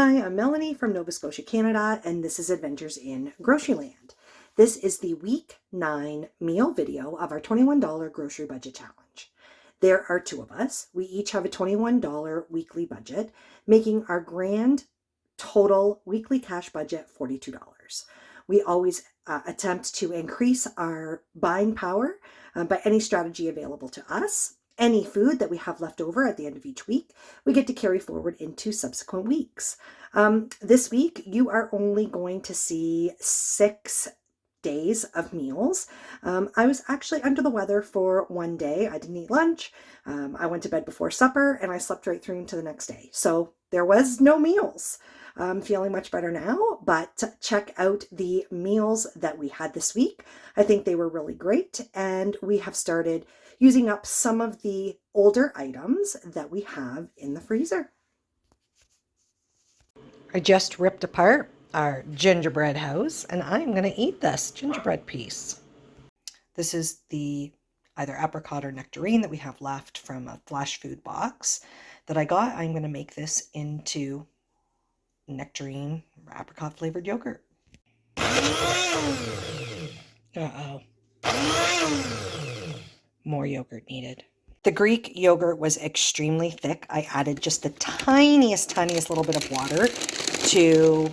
Hi, I'm Melanie from Nova Scotia, Canada, and this is Adventures in Groceryland. This is the week 9 meal video of our $21 grocery budget challenge. There are two of us. We each have a $21 weekly budget, making our grand total weekly cash budget $42. We always attempt to increase our buying power by any strategy available to us. Any food that we have left over at the end of each week, we get to carry forward into subsequent weeks. This week, you are only going to see 6 days of meals. I was actually under the weather for one day. I didn't eat lunch. I went to bed before supper and I slept right through into the next day. So there was no meals. I'm feeling much better now, but check out the meals that we had this week. I think they were really great, and we have started using up some of the older items that we have in the freezer. I just ripped apart our gingerbread house, and I'm going to eat this gingerbread piece. This is the either apricot or nectarine that we have left from a flash food box that I got. I'm going to make this into nectarine apricot flavored yogurt. Uh-oh. More yogurt needed. The Greek yogurt was extremely thick. I added just the tiniest little bit of water to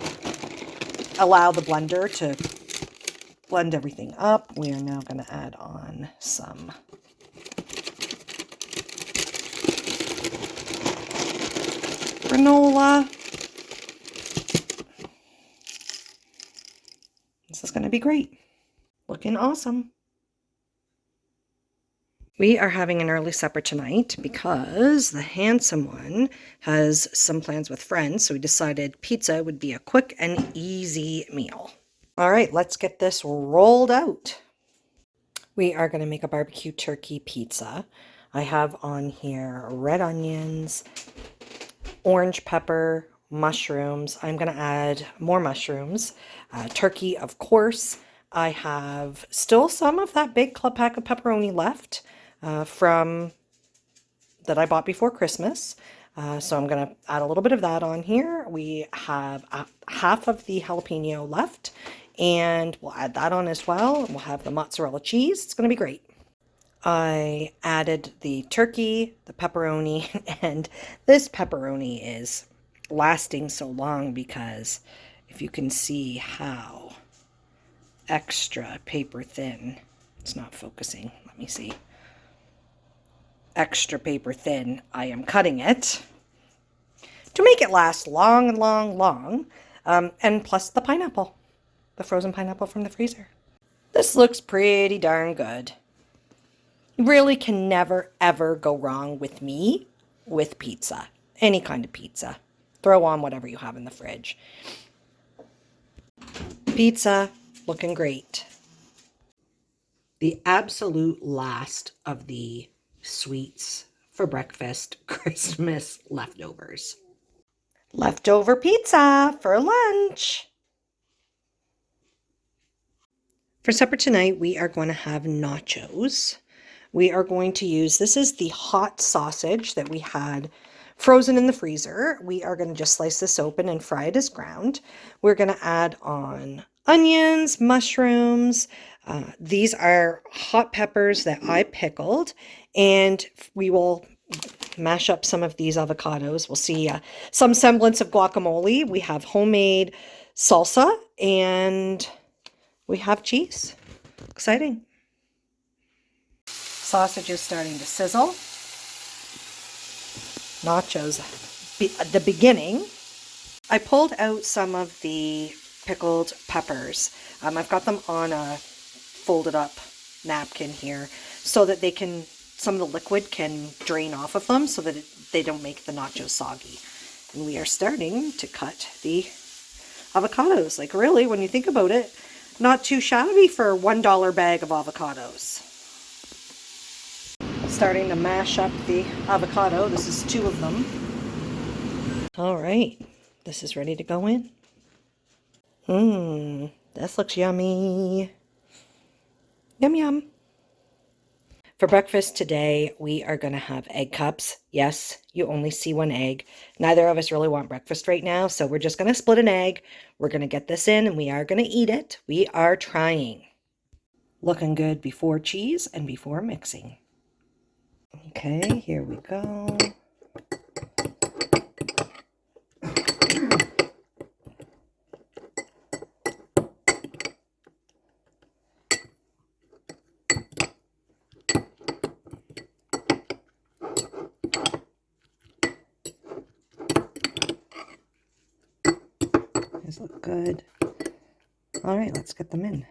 allow the blender to blend everything up. We are now going to add on some granola. This is going to be great. Looking awesome. We are having an early supper tonight because the handsome one has some plans with friends, so we decided pizza would be a quick and easy meal. All right, let's get this rolled out. We are going to make a barbecue turkey pizza. I have on here red onions, orange pepper, mushrooms. I'm going to add more mushrooms, turkey, of course. I have still some of that big club pack of pepperoni left from that I bought before Christmas. So I'm going to add a little bit of that on here. We have half of the jalapeno left, and we'll add that on as well. And we'll have the mozzarella cheese. It's going to be great. I added the turkey, the pepperoni, and this pepperoni is lasting so long because if you can see how extra paper thin, it's not focusing, let me see, extra paper thin I am cutting it to make it last long, and plus the pineapple, the frozen pineapple from the freezer. This looks pretty darn good. You really can never ever go wrong with me with pizza, any kind of pizza. Throw on whatever you have in the fridge. Pizza looking great. The absolute last of the sweets for breakfast, Christmas leftovers. Leftover pizza for lunch. For supper tonight, we are going to have nachos. We are going to use, this is the hot sausage that we had frozen in the freezer. We are going to just slice this open and fry it as ground. We're going to add on onions, mushrooms. These are hot peppers that I pickled, and we will mash up some of these avocados. We'll see some semblance of guacamole. We have homemade salsa, and we have cheese. Exciting. Sausage is starting to sizzle. Nachos at the beginning. I pulled out some of the pickled peppers. I've got them on a folded up napkin here so that they can, some of the liquid can drain off of them so that they don't make the nachos soggy. And we are starting to cut the avocados. Like really, when you think about it, not too shabby for a $1 bag of avocados. Starting to mash up the avocado. This is 2 of them. All right, this is ready to go in. This looks yummy. Yum, yum. For breakfast today, we are going to have egg cups. Yes, you only see one egg. Neither of us really want breakfast right now, so we're just going to split an egg. We're going to get this in and we are going to eat it. We are trying. Looking good before cheese and before mixing. Okay, here we go. These look good. All right, let's get them in.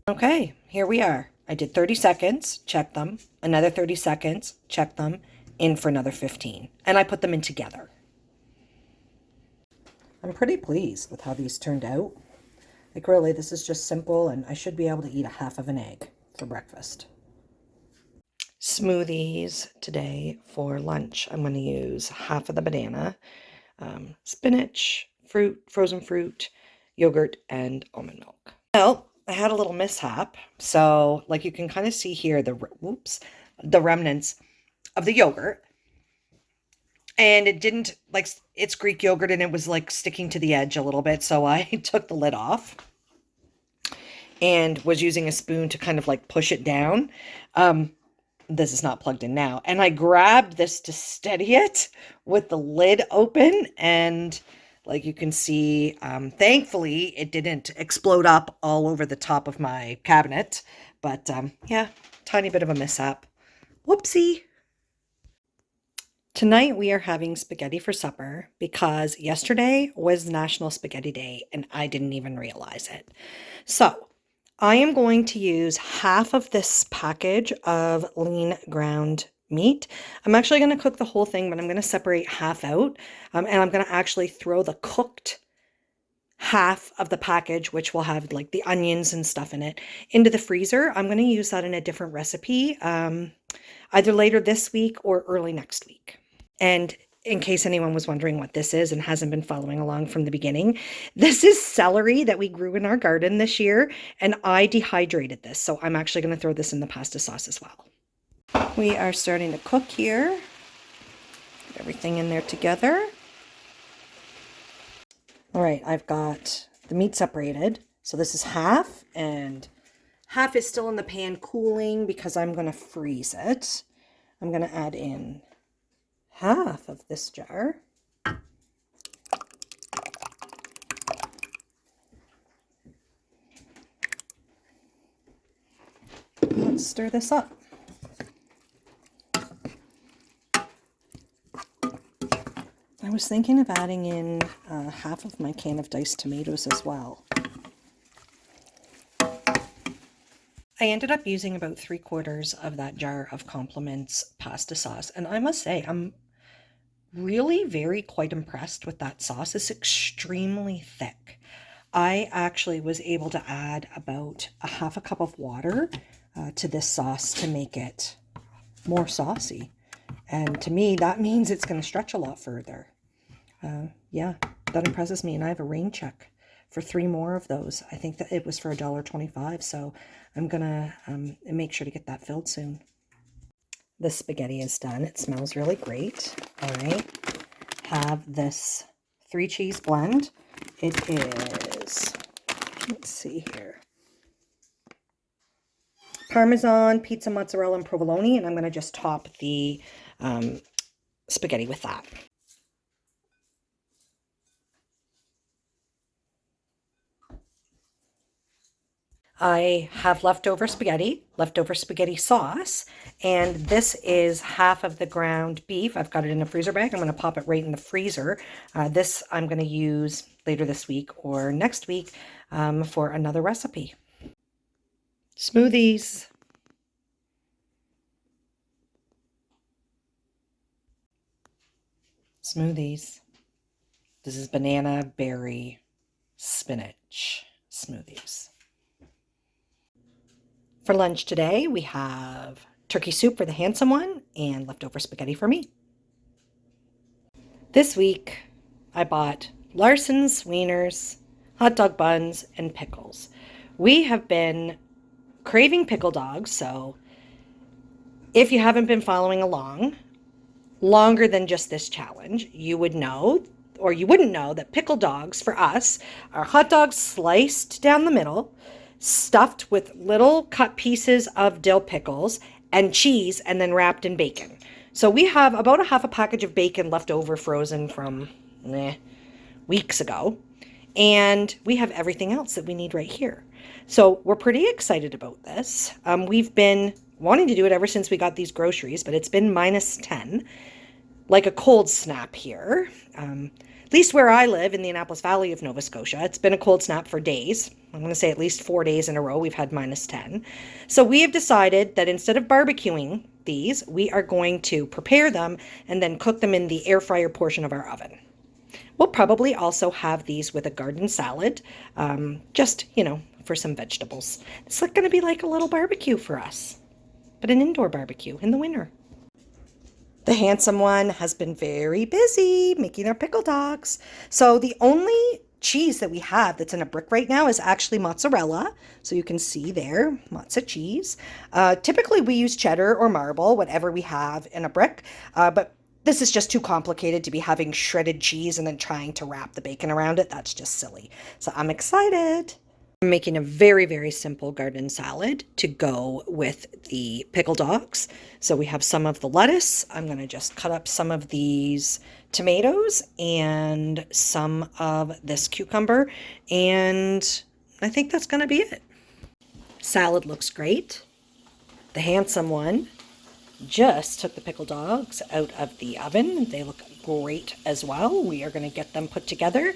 Okay, here we are. I did 30 seconds, check them, another 30 seconds, check them, in for another 15. And I put them in together. I'm pretty pleased with how these turned out. Like really, this is just simple and I should be able to eat a half of an egg for breakfast. Smoothies today for lunch. I'm going to use half of the banana, spinach, fruit, frozen fruit, yogurt, and almond milk. Well, I had a little mishap. So like you can kind of see here, the remnants of the yogurt. And it didn't, like, it's Greek yogurt and it was like sticking to the edge a little bit. So I took the lid off and was using a spoon to kind of like push it down. This is not plugged in now. And I grabbed this to steady it with the lid open. And like you can see, thankfully it didn't explode up all over the top of my cabinet. But yeah, tiny bit of a mishap. Whoopsie. Tonight we are having spaghetti for supper because yesterday was National Spaghetti Day and I didn't even realize it. So I am going to use half of this package of lean ground meat. I'm actually going to cook the whole thing, but I'm going to separate half out and I'm going to actually throw the cooked half of the package, which will have like the onions and stuff in it, into the freezer. I'm going to use that in a different recipe, either later this week or early next week. And in case anyone was wondering what this is and hasn't been following along from the beginning, this is celery that we grew in our garden this year, and I dehydrated this. So I'm actually going to throw this in the pasta sauce as well. We are starting to cook here. Get everything in there together. All right, I've got the meat separated. So this is half, and half is still in the pan cooling because I'm going to freeze it. I'm going to add in half of this jar. Let's stir this up. I was thinking of adding in half of my can of diced tomatoes as well. I ended up using about 3/4 of that jar of Compliments pasta sauce, and I must say I'm really quite impressed with that sauce. It's extremely thick. I actually was able to add about a half a cup of water to this sauce to make it more saucy. And to me, that means it's going to stretch a lot further. Yeah, that impresses me. And I have a rain check for 3 more of those. I think that it was for $1.25. So I'm going to make sure to get that filled soon. The spaghetti is done. It smells really great. All right. Have this 3 cheese blend. It is, let's see here, Parmesan, pizza, mozzarella, and provolone. And I'm going to just top the spaghetti with that. I have leftover spaghetti sauce, and this is half of the ground beef. I've got it in a freezer bag. I'm going to pop it right in the freezer. This I'm going to use later this week or next week for another recipe. Smoothies. Smoothies. This is banana, berry, spinach smoothies. For lunch today, we have turkey soup for the handsome one and leftover spaghetti for me. This week, I bought Larson's wieners, hot dog buns, and pickles. We have been craving pickle dogs. So if you haven't been following along longer than just this challenge, you would know, or you wouldn't know, that pickle dogs for us are hot dogs sliced down the middle, stuffed with little cut pieces of dill pickles and cheese, and then wrapped in bacon. So we have about a half a package of bacon left over frozen from weeks ago. And we have everything else that we need right here. So we're pretty excited about this. We've been wanting to do it ever since we got these groceries, but it's been -10, like a cold snap here. At least where I live in the Annapolis Valley of Nova Scotia, it's been a cold snap for days. I'm going to say at least 4 days in a row we've had -10. So we have decided that instead of barbecuing these, we are going to prepare them and then cook them in the air fryer portion of our oven. We'll probably also have these with a garden salad, just, for some vegetables. It's going to be like a little barbecue for us, but an indoor barbecue in the winter. The handsome one has been very busy making our pickle dogs. So the only cheese that we have that's in a brick right now is actually mozzarella. So you can see there, mozza cheese. Typically we use cheddar or marble, whatever we have in a brick, but this is just too complicated to be having shredded cheese and then trying to wrap the bacon around it. That's just silly. So I'm excited. I'm making a very, very simple garden salad to go with the pickle dogs. So we have some of the lettuce. I'm going to just cut up some of these tomatoes and some of this cucumber. And I think that's going to be it. Salad looks great. The handsome one just took the pickle dogs out of the oven. They look great as well. We are going to get them put together.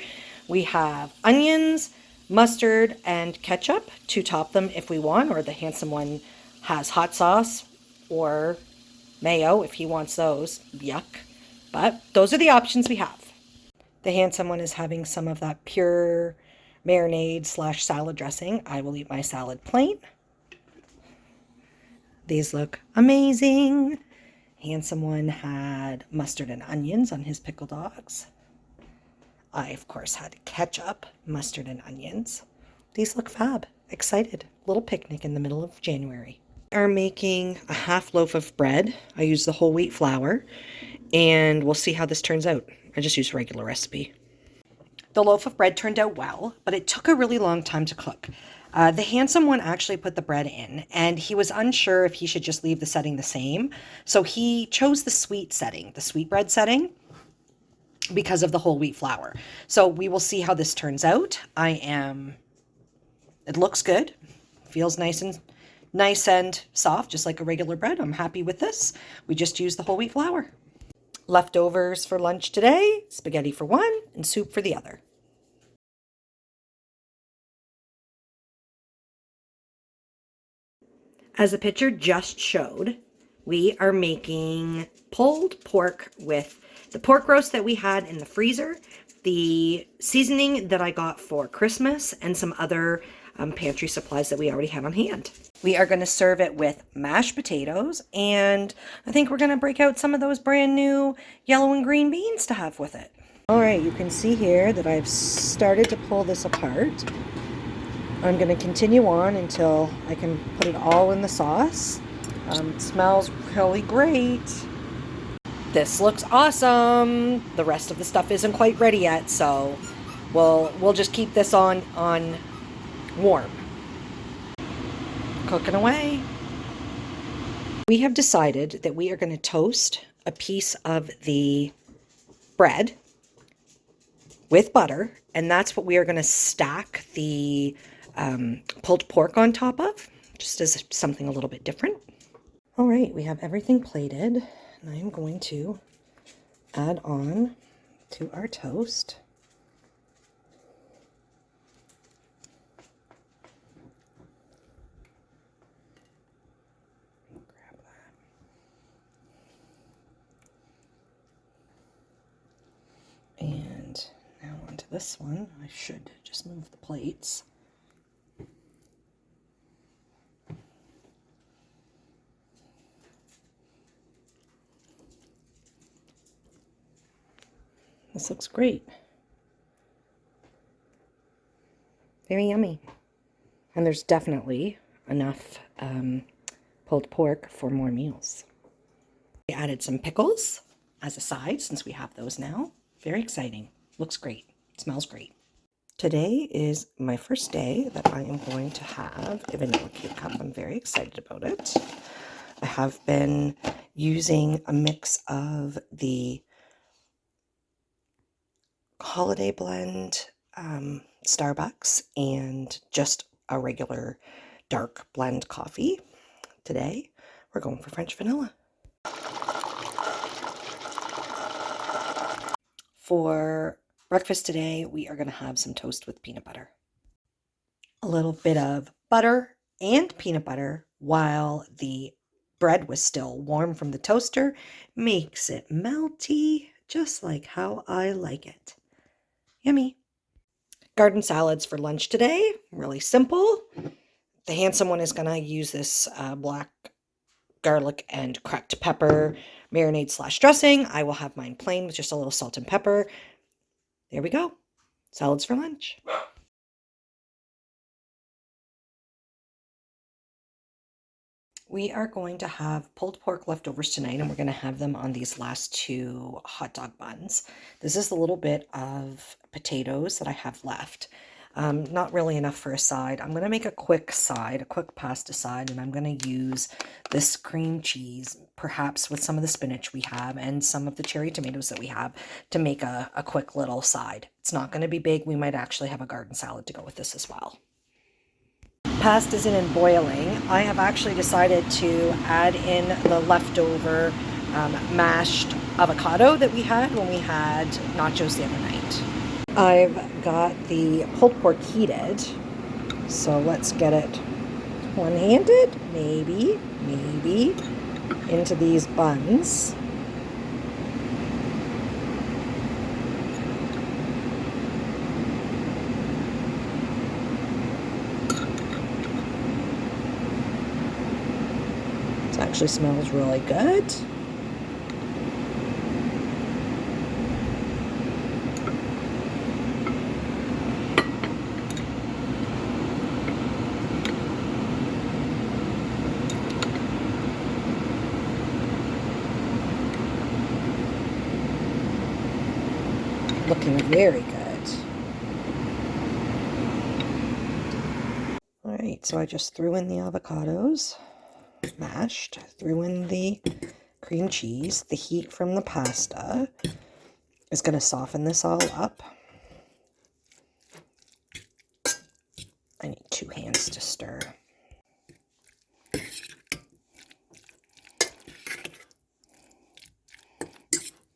We have onions, mustard, and ketchup to top them if we want, or the handsome one has hot sauce or mayo if he wants those. Yuck. But those are the options we have. The handsome one is having some of that pure marinade / salad dressing. I will eat my salad plain. These look amazing. Handsome one had mustard and onions on his pickle dogs. I, of course, had ketchup, mustard, and onions. These look fab. Excited. Little picnic in the middle of January. We are making a half loaf of bread. I use the whole wheat flour, and we'll see how this turns out. I just use regular recipe. The loaf of bread turned out well, but it took a really long time to cook. The handsome one actually put the bread in, and he was unsure if he should just leave the setting the same. So he chose the sweet setting, the sweet bread setting, because of the whole wheat flour. So we will see how this turns out. It looks good. Feels nice and soft, just like a regular bread. I'm happy with this. We just used the whole wheat flour. Leftovers for lunch today, spaghetti for one and soup for the other. As the picture just showed, we are making pulled pork with the pork roast that we had in the freezer, the seasoning that I got for Christmas, and some other pantry supplies that we already have on hand. We are going to serve it with mashed potatoes, and I think we're going to break out some of those brand new yellow and green beans to have with it. All right, you can see here that I've started to pull this apart. I'm going to continue on until I can put it all in the sauce. It smells really great. This looks awesome. The rest of the stuff isn't quite ready yet, so we'll just keep this on warm. Cooking away. We have decided that we are going to toast a piece of the bread with butter, and that's what we are going to stack the pulled pork on top of, just as something a little bit different. All right, we have everything plated, and I am going to add on to our toast. Grab that. And now onto this one. I should just move the plates. This looks great. Very yummy. And there's definitely enough pulled pork for more meals. I added some pickles as a side since we have those now. Very exciting. Looks great. Smells great. Today is my first day that I am going to have a vanilla cake cup. I'm very excited about it. I have been using a mix of the Holiday Blend Starbucks and just a regular dark blend coffee. Today, we're going for French vanilla. For breakfast today, we are going to have some toast with peanut butter. A little bit of butter and peanut butter while the bread was still warm from the toaster makes it melty, just like how I like it. Yummy. Garden salads for lunch today. Really simple. The handsome one is going to use this black garlic and cracked pepper marinade / dressing. I will have mine plain with just a little salt and pepper. There we go. Salads for lunch. We are going to have pulled pork leftovers tonight, and we're going to have them on these last 2 hot dog buns. This is a little bit of potatoes that I have left. Not really enough for a side. I'm going to make a quick side, a quick pasta side, and I'm going to use this cream cheese, perhaps with some of the spinach we have and some of the cherry tomatoes that we have, to make a quick little side. It's not going to be big. We might actually have a garden salad to go with this as well. Pasta's in and boiling. I have actually decided to add in the leftover mashed avocado that we had when we had nachos the other night. I've got the pulled pork heated, so let's get it one-handed, maybe, into these buns. Actually smells really good. Looking very good. All right, so I just threw in the avocados. Mashed, threw in the cream cheese. The heat from the pasta is going to soften this all up. I need 2 hands to stir.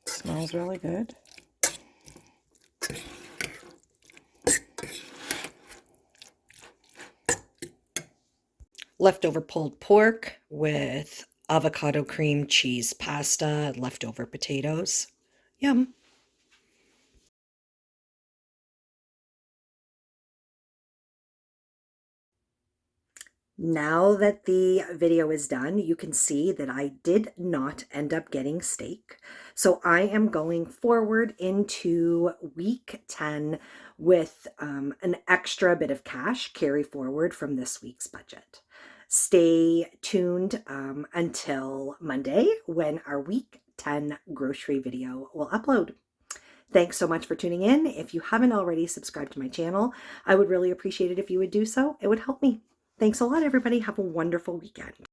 Smells really good. Leftover pulled pork with avocado cream cheese pasta, leftover potatoes. Yum. Now that the video is done, you can see that I did not end up getting steak. So I am going forward into week 10 with an extra bit of cash carry forward from this week's budget. Stay tuned until Monday when our week 10 grocery video will upload. Thanks so much for tuning in. If you haven't already subscribed to my channel, I would really appreciate it if you would do so. It would help me. Thanks a lot, everybody. Have a wonderful weekend.